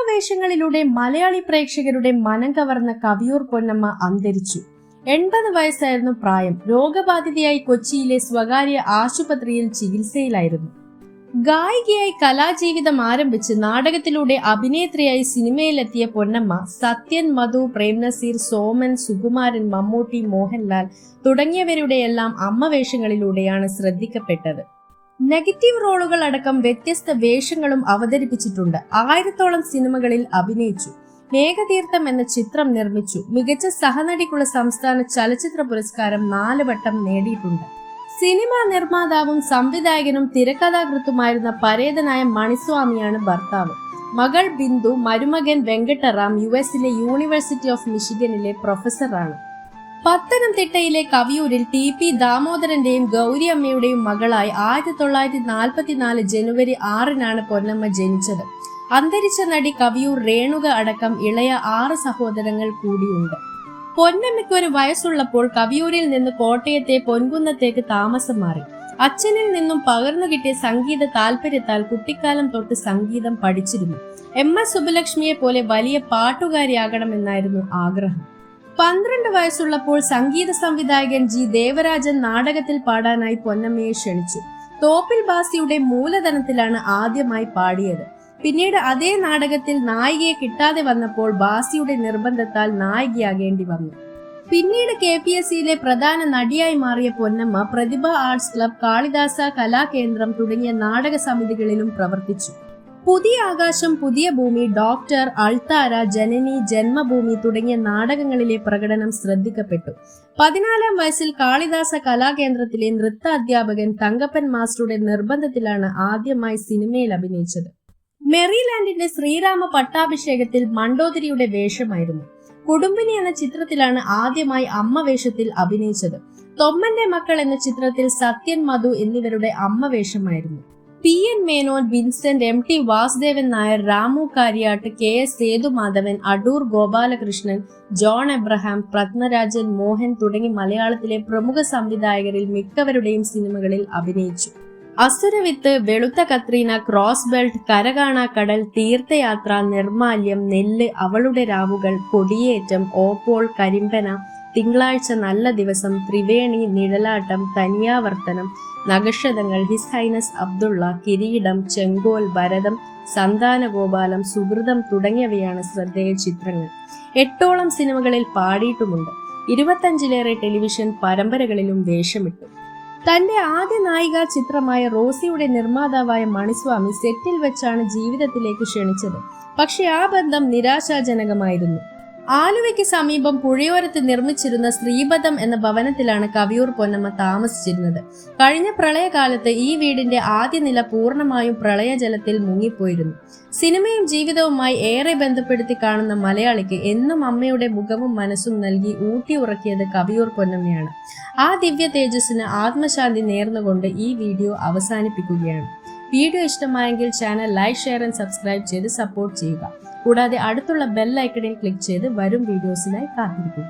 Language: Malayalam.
വേഷങ്ങളിലൂടെ മലയാളി പ്രേക്ഷകരുടെ മനം കവർന്ന കവിയൂർ പൊന്നമ്മ അന്തരിച്ചു. 80 വയസ്സായിരുന്നു പ്രായം. രോഗബാധിതയായി കൊച്ചിയിലെ സ്വകാര്യ ആശുപത്രിയിൽ ചികിത്സയിലായിരുന്നു. ഗായികയായി കലാജീവിതം ആരംഭിച്ച് നാടകത്തിലൂടെ അഭിനേത്രിയായി സിനിമയിലെത്തിയ പൊന്നമ്മ സത്യൻ, മധു, പ്രേംനസീർ, സോമൻ, സുകുമാരൻ, മമ്മൂട്ടി, മോഹൻലാൽ തുടങ്ങിയവരുടെയെല്ലാം അമ്മ വേഷങ്ങളിലൂടെയാണ് ശ്രദ്ധിക്കപ്പെട്ടത്. നെഗറ്റീവ് റോളുകൾ അടക്കം വ്യത്യസ്ത വേഷങ്ങളും അവതരിപ്പിച്ചിട്ടുണ്ട്. 1000-ഓളം സിനിമകളിൽ അഭിനയിച്ചു. മേഘതീർത്ഥം എന്ന ചിത്രം നിർമ്മിച്ചു. മികച്ച സഹനടിക്കുള്ള സംസ്ഥാന ചലച്ചിത്ര പുരസ്കാരം 4 വട്ടം നേടിയിട്ടുണ്ട്. സിനിമാ നിർമ്മാതാവും സംവിധായകനും തിരക്കഥാകൃത്തുമായിരുന്ന പരേതനായ മണിസ്വാമിയാണ് ഭർത്താവ്. മകൾ ബിന്ദു, മരുമകൻ വെങ്കട്ടറാം യുഎസിലെ യൂണിവേഴ്സിറ്റി ഓഫ് മിഷിഗനിലെ പ്രൊഫസറാണ്. പത്തനംതിട്ടയിലെ കവിയൂരിൽ ടി.പി. ദാമോദരന്റെയും ഗൗരി അമ്മയുടെയും മകളായി 1944 ജനുവരി 6-നാണ് പൊന്നമ്മ ജനിച്ചത്. അന്തരിച്ച നടി കവിയൂർ രേണുക അടക്കം ഇളയ 6 സഹോദരങ്ങൾ കൂടിയുണ്ട്. പൊന്നമ്മയ്ക്ക് 1 വയസ്സുള്ളപ്പോൾ കവിയൂരിൽ നിന്ന് കോട്ടയത്തെ പൊൻകുന്നത്തേക്ക് താമസം മാറി. അച്ഛനിൽ നിന്നും പകർന്നു കിട്ടിയ സംഗീത താല്പര്യത്താൽ കുട്ടിക്കാലം തൊട്ട് സംഗീതം പഠിച്ചിരുന്നു. എം.എസ്. സുബ്ബലക്ഷ്മിയെ പോലെ വലിയ പാട്ടുകാരിയാകണമെന്നായിരുന്നു ആഗ്രഹം. 12 വയസ്സുള്ളപ്പോൾ സംഗീത സംവിധായകൻ ജി ദേവരാജൻ നാടകത്തിൽ പാടാനായി പൊന്നമ്മയെ ക്ഷണിച്ചു. തോപ്പിൽ ബാസിയുടെ മൂലധനത്തിലാണ് ആദ്യമായി പാടിയത്. പിന്നീട് അതേ നാടകത്തിൽ നായികയെ കിട്ടാതെ വന്നപ്പോൾ ബാസിയുടെ നിർബന്ധത്താൽ നായികയാകേണ്ടി വന്നു. പിന്നീട് KPSCയിലെ പ്രധാന നടിയായി മാറിയ പൊന്നമ്മ പ്രതിഭ ആർട്സ് ക്ലബ്, കാളിദാസ കലാകേന്ദ്രം തുടങ്ങിയ നാടക സമിതികളിലും പ്രവർത്തിച്ചു. പുതിയ ആകാശം, പുതിയ ഭൂമി, ഡോക്ടർ, അൾത്താര, ജനനി, ജന്മഭൂമി തുടങ്ങിയ നാടകങ്ങളിലെ പ്രകടനം ശ്രദ്ധിക്കപ്പെട്ടു. 14-ാം വയസ്സിൽ കാളിദാസ കലാകേന്ദ്രത്തിലെ നൃത്ത അധ്യാപകൻ തങ്കപ്പൻ മാസ്റ്ററുടെ നിർബന്ധത്തിലാണ് ആദ്യമായി സിനിമയിൽ അഭിനയിച്ചത്. മെറിലാൻഡിന്റെ ശ്രീരാമ പട്ടാഭിഷേകത്തിൽ മണ്ടോദരിയുടെ വേഷമായിരുന്നു. കുടുംബിനി എന്ന ചിത്രത്തിലാണ് ആദ്യമായി അമ്മ വേഷത്തിൽ അഭിനയിച്ചത്. തൊമ്മന്റെ മക്കൾ എന്ന ചിത്രത്തിൽ സത്യൻ, മധു എന്നിവരുടെ അമ്മ വേഷമായിരുന്നു. P.N. Menon, Vincent, M.T. Vasudevan Nair, Ramu Kariat, K.S. Sethumadhavan, Adoor Gopalakrishnan, John Abraham, Padmarajan, Mohan തുടങ്ങി മലയാളത്തിലെ പ്രമുഖ സംവിധായകരിൽ മിക്കവരുടെയും സിനിമകളിൽ അഭിനയിച്ചു. അസുരവിത്ത്, വെളുത്ത കത്രീന, ക്രോസ് ബെൽറ്റ്, കരകാണാ കടൽ, തീർത്ഥയാത്ര, നിർമാല്യം, നെല്ല്, അവളുടെ രാവുകൾ, കൊടിയേറ്റം, ഓപ്പോൾ, കരിമ്പന, തിങ്കളാഴ്ച, നല്ല ദിവസം, ത്രിവേണി, നിഴലാട്ടം, തനിയാവർത്തനം, നഗക്ഷതങ്ങൾ, ഹിസ് ഹൈനസ് അബ്ദുള്ള, കിരീടം, ചെങ്കോൽ, ഭരതം, സന്താനഗോപാലം, സുഹൃതം തുടങ്ങിയവയാണ് ശ്രദ്ധേയ ചിത്രങ്ങൾ. 8ഓളം സിനിമകളിൽ പാടിയിട്ടുമുണ്ട്. 25-ലേറെ ടെലിവിഷൻ പരമ്പരകളിലും വേഷമിട്ടു. തന്റെ ആദ്യ നായികാ ചിത്രമായ റോസിയുടെ നിർമ്മാതാവായ മണിസ്വാമി സെറ്റിൽ വെച്ചാണ് ജീവിതത്തിലേക്ക് ക്ഷണിച്ചത്. പക്ഷെ ആ ബന്ധം നിരാശാജനകമായിരുന്നു. ആലുവയ്ക്ക് സമീപം പുഴയോരത്ത് നിർമ്മിച്ചിരുന്ന ശ്രീപദം എന്ന ഭവനത്തിലാണ് കവിയൂർ പൊന്നമ്മ താമസിച്ചിരുന്നത്. കഴിഞ്ഞ പ്രളയകാലത്ത് ഈ വീടിന്റെ ആദ്യ നില പൂർണ്ണമായും പ്രളയജലത്തിൽ മുങ്ങിപ്പോയിരുന്നു. സിനിമയും ജീവിതവുമായി ഏറെ ബന്ധപ്പെടുത്തി കാണുന്ന മലയാളിക്ക് എന്നും അമ്മയുടെ മുഖവും മനസ്സും നൽകി ഊട്ടി ഉറക്കിയത് കവിയൂർ പൊന്നമ്മയാണ്. ആ ദിവ്യ തേജസ്സിന് ആത്മശാന്തി നേർന്നുകൊണ്ട് ഈ വീഡിയോ അവസാനിപ്പിക്കുകയാണ്. വീഡിയോ ഇഷ്ടമായെങ്കിൽ channel like, share and subscribe ചെയ്ത് സപ്പോർട്ട് ചെയ്യുക. കൂടാതെ അടുത്തുള്ള ബെൽ ഐക്കണിൽ ക്ലിക്ക് ചെയ്ത് വരും വീഡിയോസിനായി കാത്തിരിക്കുക.